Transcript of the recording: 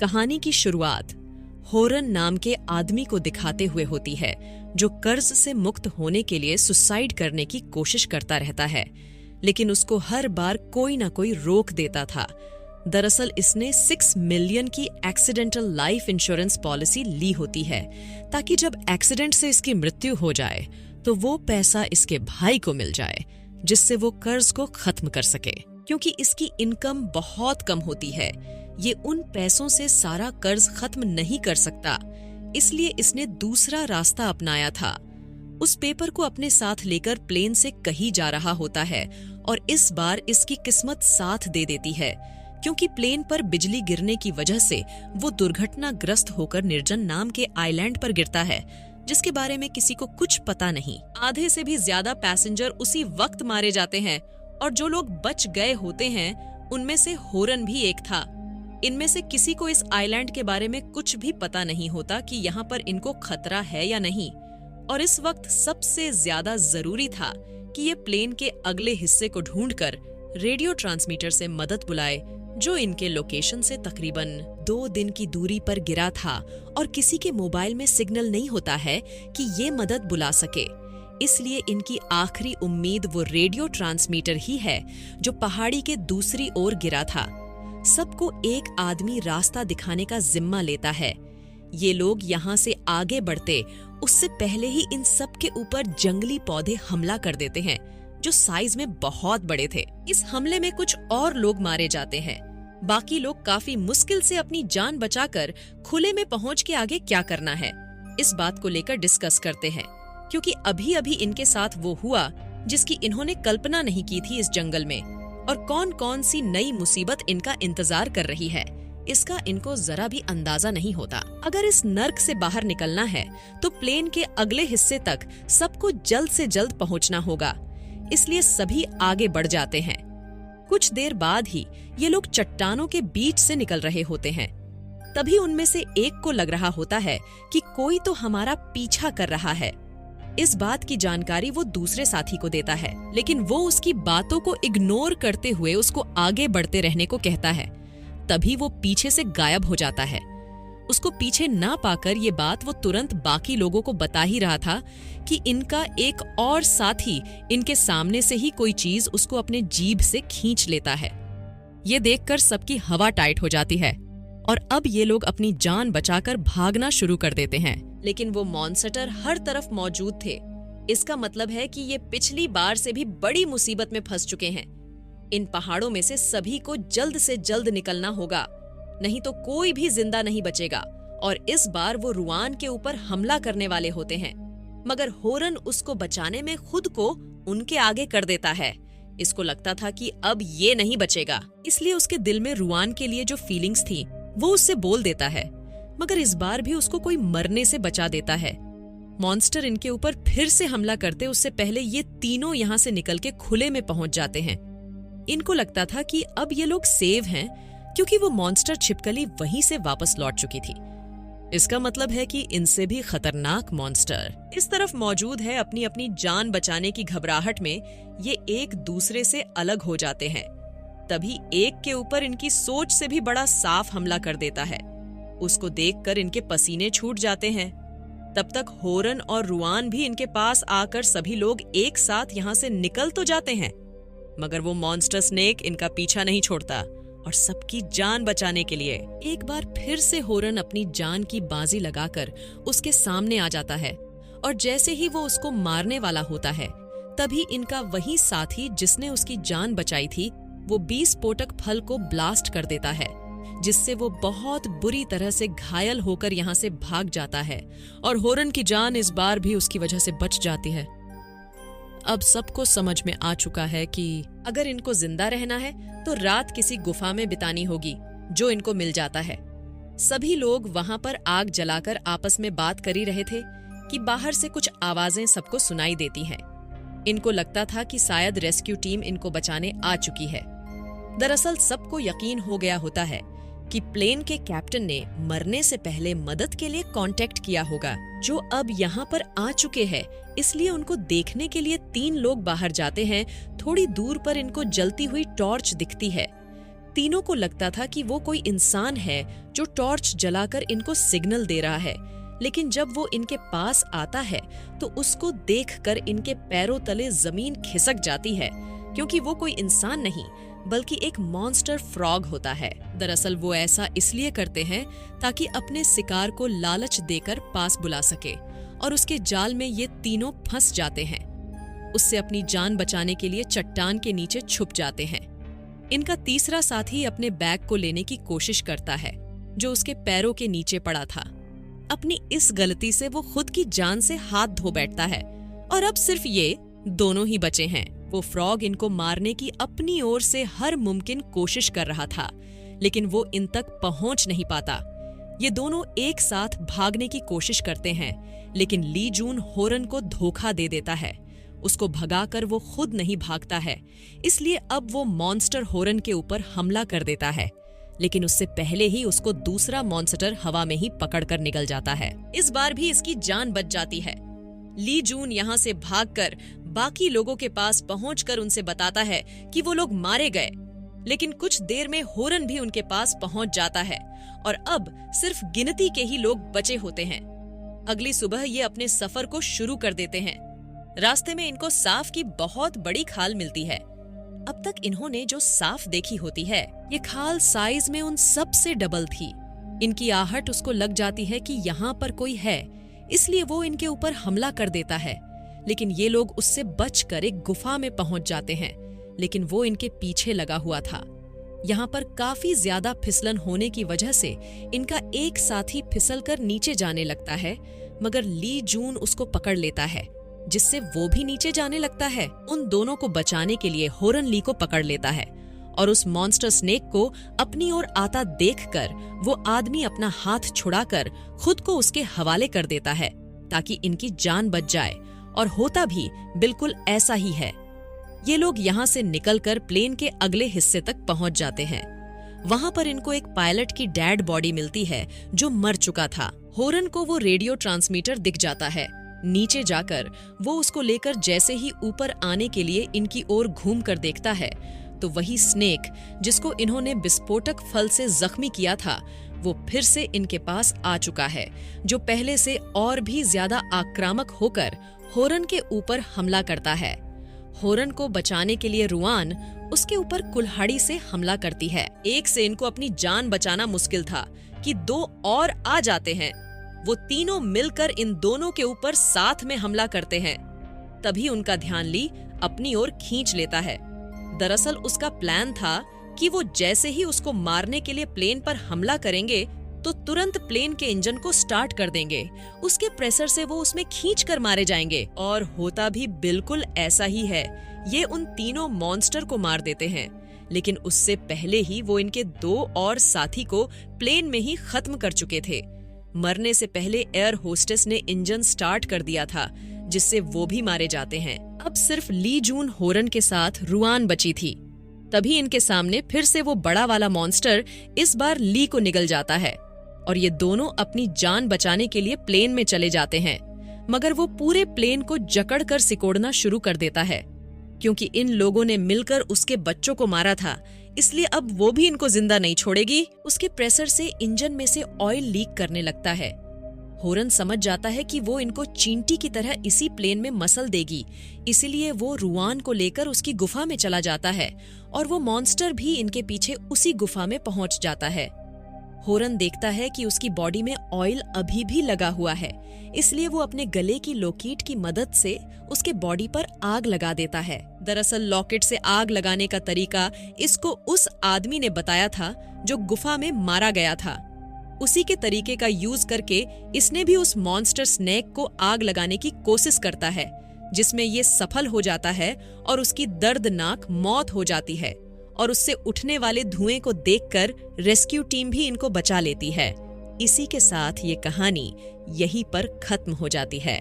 कहानी की शुरुआत होरन नाम के आदमी को दिखाते हुए होती है, जो कर्ज से मुक्त होने के लिए सुसाइड करने की कोशिश करता रहता है, लेकिन उसको हर बार कोई ना कोई रोक देता था। दरअसल इसने 6 मिलियन की एक्सीडेंटल लाइफ इंश्योरेंस पॉलिसी ली होती है, ताकि जब एक्सीडेंट से इसकी मृत्यु हो जाए तो वो पैसा इसके भाई को मिल जाए, जिससे वो कर्ज को खत्म कर सके। क्योंकि इसकी इनकम बहुत कम होती है, ये उन पैसों से सारा कर्ज खत्म नहीं कर सकता, इसलिए इसने दूसरा रास्ता अपनाया था। उस पेपर को अपने साथ लेकर प्लेन से कहीं जा रहा होता है और इस बार इसकी किस्मत साथ दे देती है, क्योंकि प्लेन पर बिजली गिरने की वजह से वो दुर्घटनाग्रस्त होकर निर्जन नाम के आइलैंड पर गिरता है, जिसके बारे में किसी को कुछ पता नहीं। आधे से भी ज्यादा पैसेंजर उसी वक्त मारे जाते हैं और जो लोग बच गए होते हैं उनमें से होरन भी एक था। इनमें से किसी को इस आइलैंड के बारे में कुछ भी पता नहीं होता कि यहाँ पर इनको खतरा है या नहीं, और इस वक्त सबसे ज्यादा जरूरी था कि ये प्लेन के अगले हिस्से को ढूंढकर रेडियो ट्रांसमीटर से मदद बुलाए, जो इनके लोकेशन से तकरीबन 2 दिन की दूरी पर गिरा था और किसी के मोबाइल में सिग्नल नहीं होता है कि ये मदद बुला सके। इसलिए इनकी आखिरी उम्मीद वो रेडियो ट्रांसमीटर ही है जो पहाड़ी के दूसरी ओर गिरा था। सबको एक आदमी रास्ता दिखाने का जिम्मा लेता है। ये लोग यहाँ से आगे बढ़ते उससे पहले ही इन सब के ऊपर जंगली पौधे हमला कर देते हैं, जो साइज में बहुत बड़े थे। इस हमले में कुछ और लोग मारे जाते हैं। बाकी लोग काफी मुश्किल से अपनी जान बचाकर खुले में पहुंच के आगे क्या करना है, इस बात को लेकर डिस्कस करते हैं, क्योंकि अभी अभी इनके साथ वो हुआ जिसकी इन्होंने कल्पना नहीं की थी इस जंगल में, और कौन कौन सी नई मुसीबत इनका इंतजार कर रही है, इसका इनको जरा भी अंदाजा नहीं होता। अगर इस नर्क से बाहर निकलना है तो प्लेन के अगले हिस्से तक सबको जल्द से जल्द पहुंचना होगा, इसलिए सभी आगे बढ़ जाते हैं। कुछ देर बाद ही ये लोग चट्टानों के बीच से निकल रहे होते हैं। तभी उनमें से एक को लग रहा होता है कि कोई तो हमारा पीछा कर रहा है। इस बात की जानकारी वो दूसरे साथी को देता है, लेकिन वो उसकी बातों को इग्नोर करते हुए उसको आगे बढ़ते रहने को कहता है। तभी वो पीछे से गायब हो जाता है। उसको पीछे ना पाकर ये बात वो तुरंत बाकी लोगों को बता ही रहा था कि इनका एक और साथी इनके सामने से ही कोई चीज उसको अपने जीभ से खींच लेता है। ये देखकर सबकी हवा टाइट हो जाती है और अब ये लोग अपनी जान बचाकर भागना शुरू कर देते हैं, लेकिन वो मॉन्स्टर हर तरफ मौजूद थे। इसका मतलब है कि ये पिछली बार से भी बड़ी मुसीबत में फंस चुके हैं। इन पहाड़ों में से सभी को जल्द से जल्द निकलना होगा, नहीं तो कोई भी जिंदा नहीं बचेगा। और इस बार वो रुआन के ऊपर हमला करने वाले होते हैं, मगर होरन उसको बचाने में खुद को उनके आगे कर देता है। इसको लगता था कि अब ये नहीं बचेगा, इसलिए उसके दिल में रुआन के लिए जो फीलिंग्स थी वो उससे बोल देता है, मगर इस बार भी उसको कोई मरने से बचा देता है। मॉन्स्टर इनके ऊपर फिर से हमला करते उससे पहले ये तीनों यहाँ से निकल के खुले में पहुंच जाते हैं। इनको लगता था कि अब ये लोग सेव हैं, क्योंकि वो मॉन्स्टर छिपकली वहीं से वापस लौट चुकी थी। इसका मतलब है कि इनसे भी खतरनाक मॉन्स्टर इस तरफ मौजूद है। अपनी अपनी जान बचाने की घबराहट में ये एक दूसरे से अलग हो जाते हैं। तभी एक के ऊपर इनकी सोच से भी बड़ा साफ हमला कर देता है। उसको देखकर इनके पसीने छूट जाते हैं। तब तक होरन और रुआन भी इनके पास आकर सभी लोग एक साथ यहाँ से निकल तो जाते हैं, मगर वो मॉन्स्टर स्नेक इनका पीछा नहीं छोड़ता और सबकी जान बचाने के लिए एक बार फिर से होरन अपनी जान की बाजी लगाकर उसके सामने आ जाता है। और जैसे ही वो उसको मारने वाला होता है, तभी इनका वही साथी जिसने उसकी जान बचाई थी, वो 20 स्फोटक फल को ब्लास्ट कर देता है, जिससे वो बहुत बुरी तरह से घायल होकर यहाँ से भाग जाता है और होरन की जान इस बार भी उसकी वजह से बच जाती है। अब सबको समझ में आ चुका है कि अगर इनको जिंदा रहना है तो रात किसी गुफा में बितानी होगी, जो इनको मिल जाता है। सभी लोग वहां पर आग जलाकर आपस में बात कर ही रहे थे कि बाहर से कुछ आवाजें सबको सुनाई देती हैं। इनको लगता था कि शायद रेस्क्यू टीम इनको बचाने आ चुकी है। दरअसल सबको यकीन हो गया होता है कि प्लेन के कैप्टन ने मरने से पहले मदद के लिए कांटेक्ट किया होगा, जो अब यहाँ पर आ चुके हैं। इसलिए उनको देखने के लिए 3 लोग बाहर जाते हैं। थोड़ी दूर पर इनको जलती हुई टॉर्च दिखती है। तीनों को लगता था कि वो कोई इंसान है जो टॉर्च जलाकर इनको सिग्नल दे रहा है, लेकिन जब वो इनके पास आता है तो उसको देखकर इनके पैरों तले जमीन खिसक जाती है, क्योंकि वो कोई इंसान नहीं बल्कि एक मॉन्स्टर फ्रॉग होता है। दरअसल वो ऐसा इसलिए करते हैं ताकि अपने शिकार को लालच देकर पास बुला सके, और उसके जाल में ये तीनों फंस जाते हैं। उससे अपनी जान बचाने के लिए चट्टान के नीचे छुप जाते हैं। इनका तीसरा साथी अपने बैग को लेने की कोशिश करता है जो उसके पैरों के नीचे पड़ा था। अपनी इस गलती से वो खुद की जान से हाथ धो बैठता है, और अब सिर्फ ये दोनों ही बचे हैं। वो फ्रॉग इनको मारने की अपनी ओर से हर मुमकिन कोशिश कर रहा था, लेकिन वो इन तक पहुंच नहीं पाता। ये दोनों एक साथ भागने की कोशिश करते हैं, लेकिन ली जून होरन को धोखा दे देता है। उसको भगाकर वो खुद नहीं भागता है, इसलिए अब वो मॉन्स्टर होरन के ऊपर हमला कर देता है, लेकिन उससे पहले ही उसको दूसरा मॉन्स्टर हवा में ही पकड़कर निकल जाता है। इस बार भी इसकी जान बच जाती है। ली जून यहाँ से भागकर बाकी लोगों के पास पहुंचकर उनसे बताता है कि वो लोग मारे गए, लेकिन कुछ देर में होरन भी उनके पास पहुंच जाता है और अब सिर्फ गिनती के ही लोग बचे होते हैं। अगली सुबह ये अपने सफर को शुरू कर देते हैं। रास्ते में इनको सांप की बहुत बड़ी खाल मिलती है। अब तक इन्होंने जो सांप देखी होती है, ये खाल साइज में उन सब से डबल थी। इनकी आहट उसको लग जाती है कि यहाँ पर कोई है, इसलिए वो इनके ऊपर हमला कर देता है, लेकिन ये लोग उससे बचकर एक गुफा में पहुंच जाते हैं, लेकिन वो इनके पीछे लगा हुआ था। यहाँ पर काफी ज्यादा फिसलन होने की वजह से इनका एक साथी फिसलकर नीचे जाने लगता है, मगर ली जून उसको पकड़ लेता है, जिससे वो भी नीचे जाने लगता है। उन दोनों को बचाने के लिए होरन ली को पकड़ लेता है और उस मॉन्स्टर स्नेक को अपनी ओर आता देखकर वो आदमी अपना हाथ छुड़ाकर खुद को उसके हवाले कर देता है ताकि इनकी जान बच जाए, और होता भी बिल्कुल ऐसा ही है। ये लोग यहाँ से निकलकर प्लेन के अगले हिस्से तक पहुँच जाते हैं। वहाँ पर इनको एक पायलट की डेड बॉडी मिलती है जो मर चुका था। होरन को वो रेडियो ट्रांसमीटर दिख जाता है। नीचे जाकर वो उसको लेकर जैसे ही ऊपर आने के लिए इनकी ओर घूम कर देखता है तो वही स्नेक जिसको इन्होंने विस्फोटक फल से जख्मी किया था, वो फिर से इनके पास आ चुका है, जो पहले से और भी ज्यादा आक्रामक होकर होरन के ऊपर हमला करता है। होरन को बचाने के लिए रुआन उसके ऊपर कुल्हाड़ी से हमला करती है। एक से इनको अपनी जान बचाना मुश्किल था कि दो और आ जाते हैं। वो तीनों मिलकर इन दोनों के ऊपर साथ में हमला करते हैं। तभी उनका ध्यान ली अपनी ओर खींच लेता है। दरअसल उसका प्लान था कि वो जैसे ही उसको मारने के लिए प्लेन पर हमला करेंगे तो तुरंत प्लेन के इंजन को स्टार्ट कर देंगे। उसके प्रेशर से वो उसमें खींचकर मारे जाएंगे, और होता भी बिल्कुल ऐसा ही है। ये उन तीनों मॉन्स्टर को मार देते हैं, लेकिन उससे पहले ही वो इनके दो और साथी को प्लेन में ही खत्म कर चुके थे। मरने से पहले एयर होस्टेस ने इंजन स्टार्ट कर दिया था, जिससे वो भी मारे जाते हैं। अब सिर्फ ली जून होरन के साथ रुआन बची थी। तभी इनके सामने फिर से वो बड़ा वाला मॉन्स्टर इस बार ली को निगल जाता है, और ये दोनों अपनी जान बचाने के लिए प्लेन में चले जाते हैं, मगर वो पूरे प्लेन को जकड़कर सिकोड़ना शुरू कर देता है। क्योंकि इन लोगों ने मिलकर उसके बच्चों को मारा था, इसलिए अब वो भी इनको जिंदा नहीं छोड़ेगी। उसके प्रेशर से इंजन में से ऑयल लीक करने लगता है। होरन समझ जाता है कि वो इनको चींटी की तरह इसी प्लेन में मसल देगी, इसीलिए वो रुआन को लेकर उसकी गुफा में चला जाता है, और वो मॉन्स्टर भी इनके पीछे उसी गुफा में पहुंच जाता है। होरन देखता है कि उसकी बॉडी में ऑयल अभी भी लगा हुआ है, इसलिए वो अपने गले की लॉकेट की मदद से उसके बॉडी पर आग लगा देता है। दरअसल लॉकेट से आग लगाने का तरीका इसको उस आदमी ने बताया था जो गुफा में मारा गया था। उसी के तरीके का यूज करके इसने भी उस मॉन्स्टर स्नेक को आग लगाने की कोशिश करता है, जिसमें ये सफल हो जाता है और उसकी दर्दनाक मौत हो जाती है, और उससे उठने वाले धुएं को देखकर रेस्क्यू टीम भी इनको बचा लेती है। इसी के साथ ये कहानी यहीं पर खत्म हो जाती है।